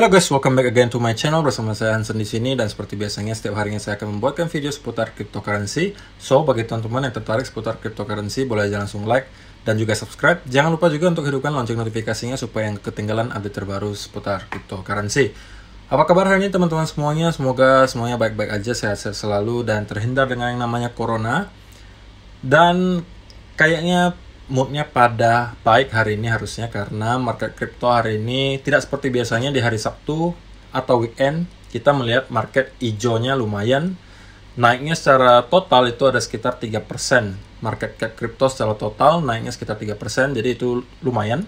Halo guys, welcome back again to my channel. Bersama saya Hansen di sini, dan seperti biasanya setiap harinya saya akan membuatkan video seputar cryptocurrency. So, bagi teman-teman yang tertarik seputar cryptocurrency, boleh aja langsung like dan juga subscribe. Jangan lupa juga untuk hidupkan lonceng notifikasinya supaya yang ketinggalan update terbaru seputar cryptocurrency. Apa kabar hari ini teman-teman semuanya? Semoga semuanya baik-baik aja, sehat-sehat selalu dan terhindar dengan yang namanya corona. Dan kayaknya moodnya pada baik hari ini harusnya, karena market crypto hari ini tidak seperti biasanya di hari Sabtu atau weekend. Kita melihat market hijaunya lumayan, naiknya secara total itu ada sekitar 3%. Market cap crypto secara total naiknya sekitar 3%, jadi itu lumayan.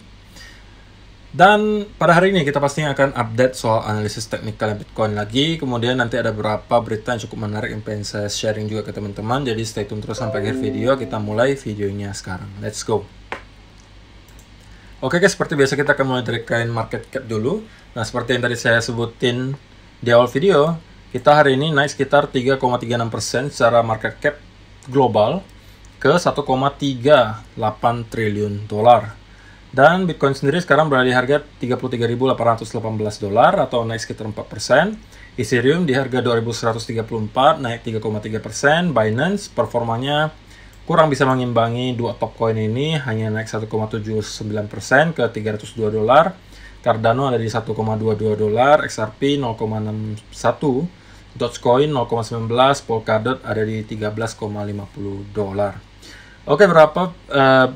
Dan pada hari ini kita pastinya akan update soal analisis teknikal Bitcoin lagi. Kemudian nanti ada beberapa berita yang cukup menarik yang pengen saya sharing juga ke teman-teman. Jadi stay tune terus sampai akhir video. Kita mulai videonya sekarang. Let's go. Oke guys, seperti biasa kita akan mulai dari kain market cap dulu. Nah, seperti yang tadi saya sebutin di awal video, kita hari ini naik sekitar 3,36% secara market cap global ke 1,38 triliun dolar. Dan Bitcoin sendiri sekarang berada di harga 33.818 dolar atau naik sekitar 4%. Ethereum di harga 2.134 naik 3,3%. Binance performanya kurang bisa mengimbangi dua top coin ini, hanya naik 1,79% ke 302 dolar. Cardano ada di 1,22 dolar, XRP 0,61, Dogecoin 0,19, Polkadot ada di 13,50 dolar. Oke, beberapa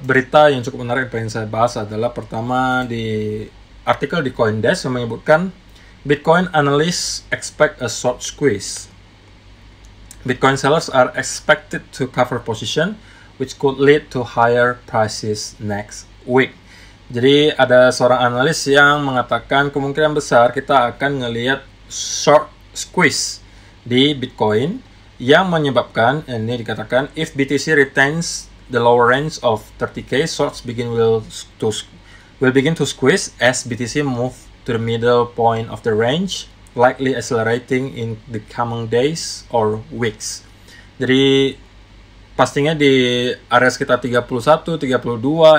berita yang cukup menarik yang pengen saya bahas adalah pertama di artikel di CoinDesk yang menyebutkan Bitcoin analysts expect a short squeeze. Bitcoin sellers are expected to cover position which could lead to higher prices next week. Jadi ada seorang analis yang mengatakan kemungkinan besar kita akan ngelihat short squeeze di Bitcoin yang menyebabkan, ini dikatakan, if BTC retains the lower range of 30k, shorts will begin to squeeze as BTC move to the middle point of the range, likely accelerating in the coming days or weeks. Jadi pastinya di area sekitar 31, 32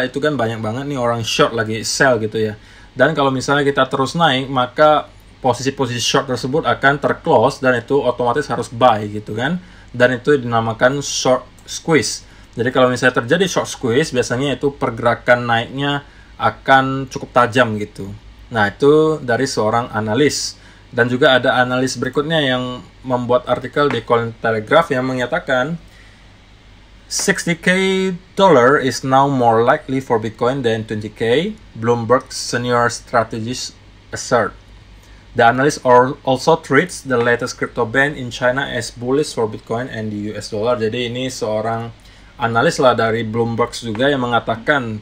itu kan banyak banget nih orang short lagi sell gitu ya. Dan kalau misalnya kita terus naik, maka posisi-posisi short tersebut akan terclose dan itu otomatis harus buy gitu kan. Dan itu dinamakan short squeeze. Jadi kalau misalnya terjadi short squeeze, biasanya itu pergerakan naiknya akan cukup tajam gitu. Nah, itu dari seorang analis. Dan juga ada analis berikutnya yang membuat artikel di Cointelegraph yang menyatakan 60k dollar is now more likely for Bitcoin than 20k, Bloomberg senior strategist assert. The analyst also treats the latest crypto ban in China as bullish for Bitcoin and the US dollar. Jadi ini seorang analis lah dari Bloomberg juga yang mengatakan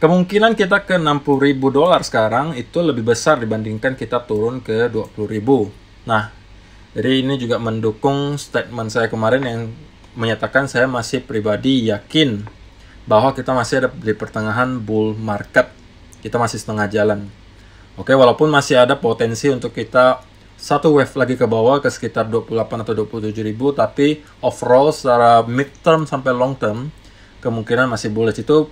kemungkinan kita ke 60.000 dolar sekarang itu lebih besar dibandingkan kita turun ke 20.000. Nah, jadi ini juga mendukung statement saya kemarin yang menyatakan saya masih pribadi yakin bahwa kita masih ada di pertengahan bull market. Kita masih setengah jalan. Oke, walaupun masih ada potensi untuk kita satu wave lagi ke bawah ke sekitar 28 atau 27 ribu, tapi overall secara mid term sampai long term kemungkinan masih bullish. Itu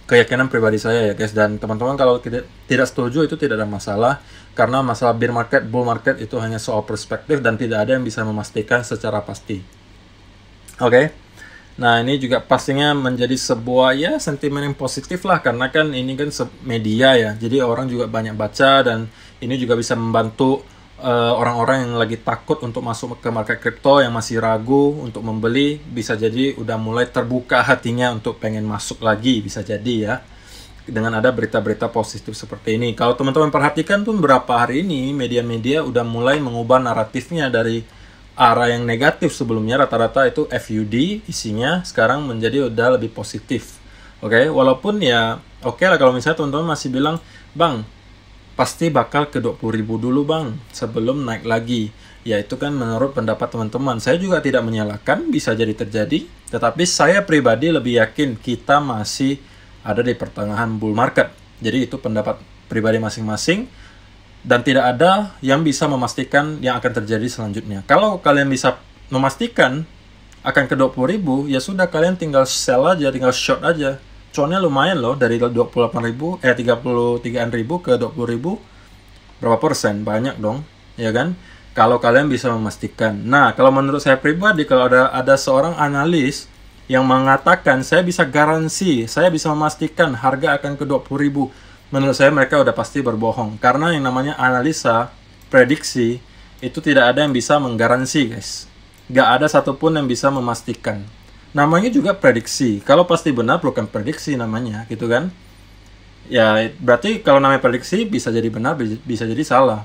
keyakinan pribadi saya ya guys, dan teman-teman kalau tidak setuju itu tidak ada masalah, karena masalah bear market, bull market itu hanya soal perspektif dan tidak ada yang bisa memastikan secara pasti. Oke. Nah, ini juga pastinya menjadi sebuah ya sentimen yang positif lah, karena kan ini kan media ya, jadi orang juga banyak baca dan ini juga bisa membantu orang-orang yang lagi takut untuk masuk ke market crypto, yang masih ragu untuk membeli, bisa jadi udah mulai terbuka hatinya untuk pengen masuk lagi, bisa jadi ya, dengan ada berita-berita positif seperti ini. Kalau teman-teman perhatikan tuh beberapa hari ini media-media udah mulai mengubah naratifnya dari arah yang negatif. Sebelumnya rata-rata itu FUD isinya, sekarang menjadi udah lebih positif. Oke, walaupun ya oke lah kalau misalnya teman-teman masih bilang, "Bang, pasti bakal ke 20.000 dulu bang sebelum naik lagi." Ya itu kan menurut pendapat teman-teman. Saya juga tidak menyalahkan, bisa jadi terjadi. Tetapi saya pribadi lebih yakin kita masih ada di pertengahan bull market. Jadi itu pendapat pribadi masing-masing. Dan tidak ada yang bisa memastikan yang akan terjadi selanjutnya. Kalau kalian bisa memastikan akan ke 20.000, ya sudah kalian tinggal sell aja, tinggal short aja. Cuannya lumayan loh, dari 33.000 ke 20.000 Berapa persen? Banyak dong, ya kan? Kalau kalian bisa memastikan. Nah, kalau menurut saya pribadi, kalau ada seorang analis yang mengatakan saya bisa garansi, saya bisa memastikan harga akan ke 20.000, menurut saya mereka udah pasti berbohong. Karena yang namanya analisa, prediksi, itu tidak ada yang bisa menggaransi, guys. Gak ada satupun yang bisa memastikan. Namanya juga prediksi. Kalau pasti benar, bukan prediksi namanya, gitu kan? Ya, berarti kalau namanya prediksi, bisa jadi benar, bisa jadi salah.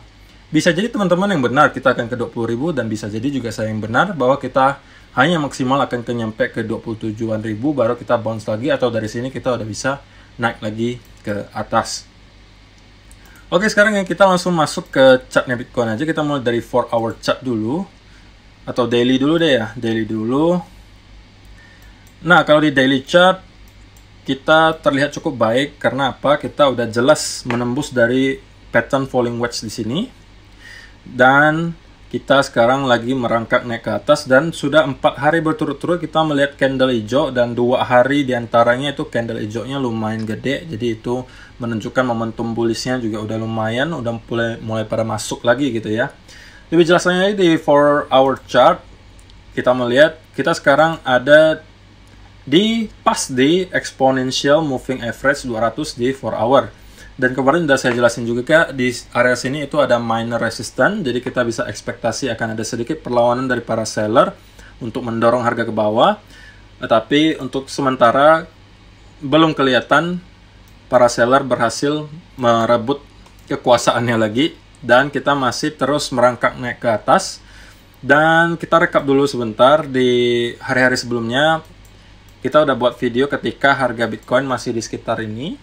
Bisa jadi teman-teman yang benar, kita akan ke 20.000, dan bisa jadi juga saya yang benar, bahwa kita hanya maksimal akan nyampe ke 27-an ribu, baru kita bounce lagi, atau dari sini kita udah bisa naik lagi ke atas. Oke, sekarang kita langsung masuk ke chartnya Bitcoin aja. Kita mulai dari 4 hour chart dulu, atau daily dulu deh ya, daily dulu. Nah, kalau di daily chart kita terlihat cukup baik. Karena apa? Kita udah jelas menembus dari pattern falling wedge di sini, dan kita sekarang lagi merangkak naik ke atas, dan sudah 4 hari berturut-turut kita melihat candle hijau, dan 2 hari diantaranya itu candle hijaunya lumayan gede. Jadi itu menunjukkan momentum bullishnya juga udah lumayan, udah mulai pada masuk lagi gitu ya. Lebih jelasnya di 4 hour chart, kita melihat kita sekarang ada pas di exponential moving average 200 di 4 hour. Dan kemarin sudah saya jelasin juga Kak, di area sini itu ada minor resistance, jadi kita bisa ekspektasi akan ada sedikit perlawanan dari para seller untuk mendorong harga ke bawah. Tetapi untuk sementara belum kelihatan para seller berhasil merebut kekuasaannya lagi, dan kita masih terus merangkak naik ke atas. Dan kita rekap dulu sebentar, di hari-hari sebelumnya kita udah buat video ketika harga Bitcoin masih di sekitar ini,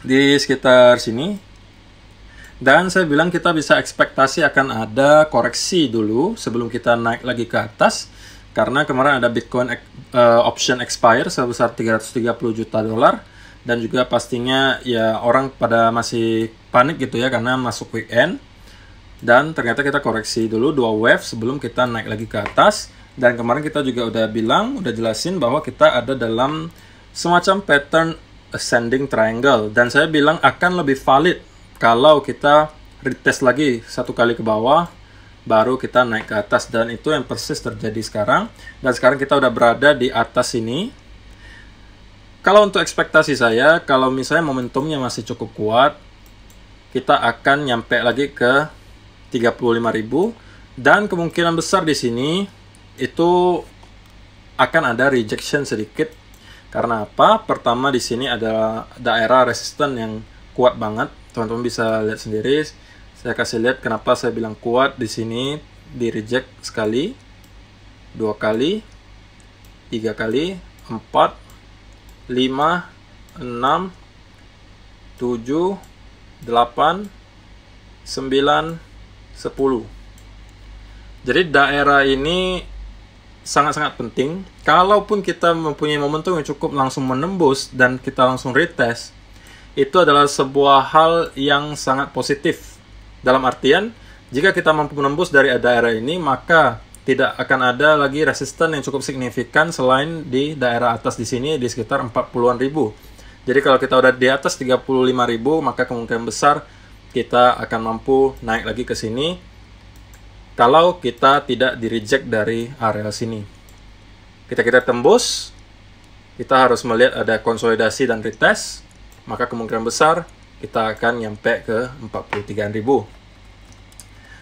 di sekitar sini, dan saya bilang kita bisa ekspektasi akan ada koreksi dulu sebelum kita naik lagi ke atas, karena kemarin ada Bitcoin option expire sebesar 330 juta dolar, dan juga pastinya ya orang pada masih panik gitu ya karena masuk weekend, dan ternyata kita koreksi dulu 2 wave sebelum kita naik lagi ke atas. Dan kemarin kita juga udah jelasin bahwa kita ada dalam semacam pattern ascending triangle, dan saya bilang akan lebih valid kalau kita retest lagi 1 kali ke bawah baru kita naik ke atas, dan itu yang persis terjadi sekarang. Dan sekarang kita udah berada di atas ini. Kalau untuk ekspektasi saya, kalau misalnya momentumnya masih cukup kuat, kita akan nyampe lagi ke 35.000, dan kemungkinan besar di sini itu akan ada rejection sedikit. Karena apa? Pertama, di sini ada daerah resisten yang kuat banget. Teman-teman bisa lihat sendiri. Saya kasih lihat kenapa saya bilang kuat. Di sini di reject sekali, 2 kali, 3 kali, 4, 5, 6, 7, 8, 9, 10. Jadi daerah ini sangat-sangat penting. Kalaupun kita mempunyai momentum yang cukup langsung menembus dan kita langsung retest, itu adalah sebuah hal yang sangat positif. Dalam artian, jika kita mampu menembus dari daerah ini, maka tidak akan ada lagi resisten yang cukup signifikan selain di daerah atas di sini di sekitar 40-an ribu. Jadi kalau kita udah di atas 35.000, maka kemungkinan besar kita akan mampu naik lagi ke sini. Kalau kita tidak di-reject dari area sini, kita tembus, kita harus melihat ada konsolidasi dan retest, maka kemungkinan besar kita akan nyampe ke 43.000.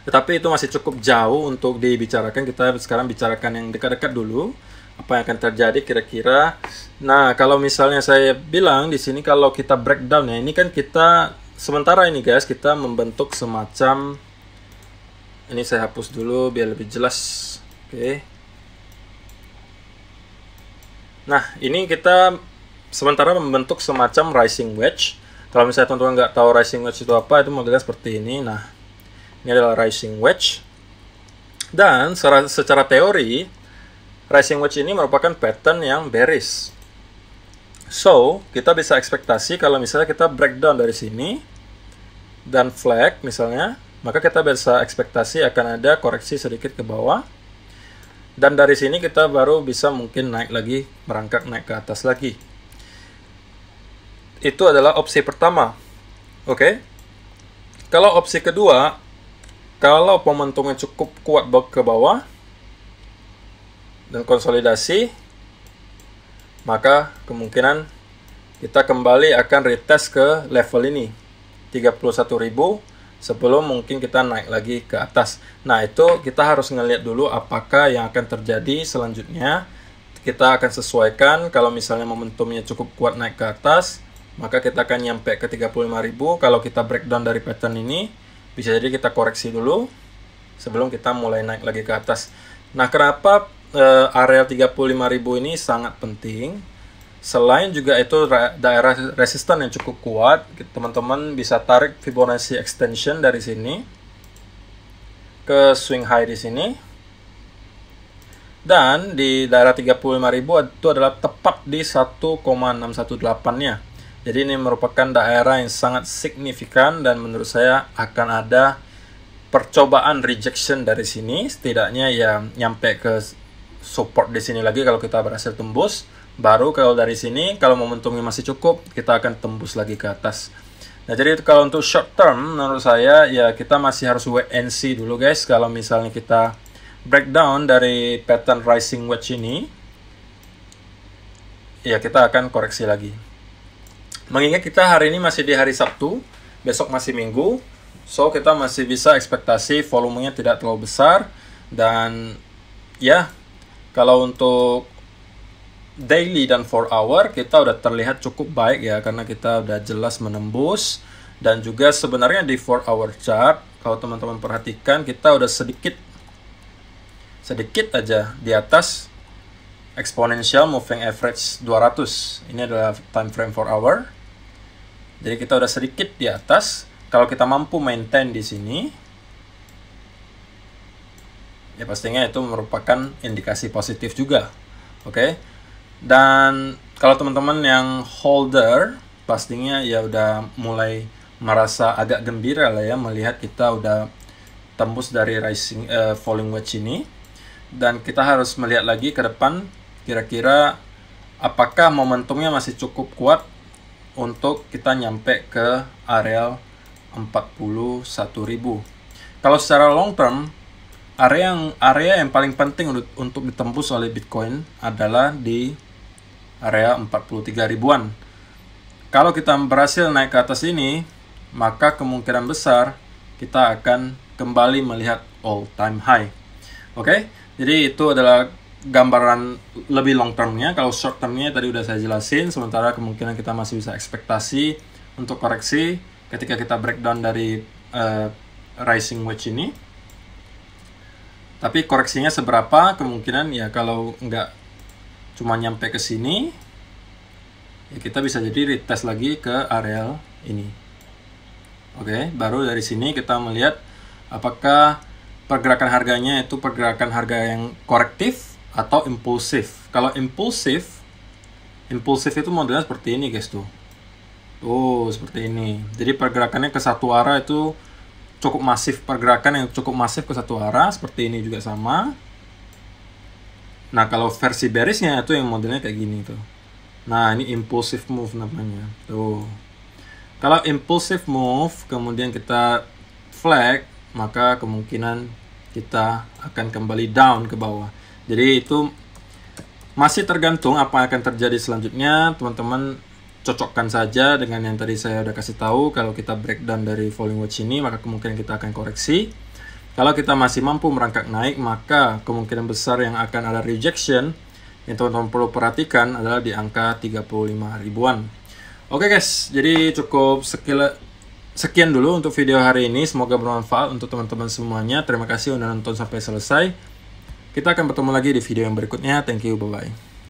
Tetapi itu masih cukup jauh untuk dibicarakan. Kita sekarang bicarakan yang dekat-dekat dulu, apa yang akan terjadi kira-kira. Nah, kalau misalnya saya bilang di sini kalau kita breakdown ya, ini kan kita sementara ini guys, kita membentuk semacam, ini saya hapus dulu biar lebih jelas. Oke. Nah, ini kita sementara membentuk semacam rising wedge. Kalau misalnya teman-teman nggak tahu rising wedge itu apa, itu modelnya seperti ini. Nah, ini adalah rising wedge. Dan secara teori, rising wedge ini merupakan pattern yang bearish. So, kita bisa ekspektasi kalau misalnya kita breakdown dari sini dan flag misalnya, maka kita bisa ekspektasi akan ada koreksi sedikit ke bawah. Dan dari sini kita baru bisa mungkin naik lagi, merangkak naik ke atas lagi. Itu adalah opsi pertama. Oke. Kalau opsi kedua, kalau momentumnya cukup kuat ke bawah dan konsolidasi, maka kemungkinan kita kembali akan retest ke level ini 31.000 sebelum mungkin kita naik lagi ke atas. Nah, itu kita harus ngelihat dulu apakah yang akan terjadi selanjutnya. Kita akan sesuaikan. Kalau misalnya momentumnya cukup kuat naik ke atas, maka kita akan nyampe ke 35.000. Kalau kita breakdown dari pattern ini, bisa jadi kita koreksi dulu sebelum kita mulai naik lagi ke atas. Nah, kenapa area 35.000 ini sangat penting? Selain juga itu daerah resisten yang cukup kuat, teman-teman bisa tarik Fibonacci extension dari sini ke swing high di sini. Dan di daerah 35.000 itu adalah tepat di 1,618-nya. Jadi ini merupakan daerah yang sangat signifikan dan menurut saya akan ada percobaan rejection dari sini. Setidaknya ya nyampe ke support di sini lagi kalau kita berhasil tembus. Baru kalau dari sini, kalau momentumnya masih cukup, kita akan tembus lagi ke atas. Nah, jadi kalau untuk short term, menurut saya, ya kita masih harus wait and see dulu guys. Kalau misalnya kita breakdown dari pattern rising wedge ini, ya kita akan koreksi lagi. Mengingat kita hari ini masih di hari Sabtu, besok masih Minggu, so kita masih bisa ekspektasi volumenya tidak terlalu besar. Dan ya, kalau untuk daily dan 4 hour kita udah terlihat cukup baik ya, karena kita udah jelas menembus. Dan juga sebenarnya di 4 hour chart, kalau teman-teman perhatikan, kita udah sedikit aja di atas exponential moving average 200. Ini adalah time frame 4 hour. Jadi kita udah sedikit di atas. Kalau kita mampu maintain di sini, ya pastinya itu merupakan indikasi positif juga. Oke. Dan kalau teman-teman yang holder, pastinya ya udah mulai merasa agak gembira lah ya melihat kita udah tembus dari rising falling wedge ini. Dan kita harus melihat lagi ke depan, kira-kira apakah momentumnya masih cukup kuat untuk kita nyampe ke area 41.000. Kalau secara long term, area yang paling penting untuk ditembus oleh Bitcoin adalah di area 43 ribuan. Kalau kita berhasil naik ke atas ini, maka kemungkinan besar kita akan kembali melihat all time high. Oke, jadi itu adalah gambaran lebih long termnya. Kalau short termnya tadi udah saya jelasin, sementara kemungkinan kita masih bisa ekspektasi untuk koreksi ketika kita breakdown dari rising wedge ini. Tapi koreksinya seberapa, kemungkinan ya kalau nggak cuma nyampe ke sini, ya kita bisa jadi retest lagi ke area ini. Oke, baru dari sini kita melihat apakah pergerakan harganya itu pergerakan harga yang korektif atau impulsif. Kalau impulsif itu modelnya seperti ini guys tuh. Oh, seperti ini. Jadi pergerakannya ke satu arah itu cukup masif, pergerakan yang cukup masif ke satu arah, seperti ini juga sama. Nah, kalau versi bearishnya itu yang modelnya kayak gini tuh. Nah, ini impulsive move namanya. Tuh. Kalau impulsive move, kemudian kita flag, maka kemungkinan kita akan kembali down ke bawah. Jadi itu masih tergantung apa yang akan terjadi selanjutnya. Teman-teman cocokkan saja dengan yang tadi saya udah kasih tahu. Kalau kita breakdown dari falling wedge ini, maka kemungkinan kita akan koreksi. Kalau kita masih mampu merangkak naik, maka kemungkinan besar yang akan ada rejection yang teman-teman perlu perhatikan adalah di angka 35 ribuan. Oke guys, jadi cukup sekian dulu untuk video hari ini. Semoga bermanfaat untuk teman-teman semuanya. Terima kasih udah nonton sampai selesai. Kita akan bertemu lagi di video yang berikutnya. Thank you, bye-bye.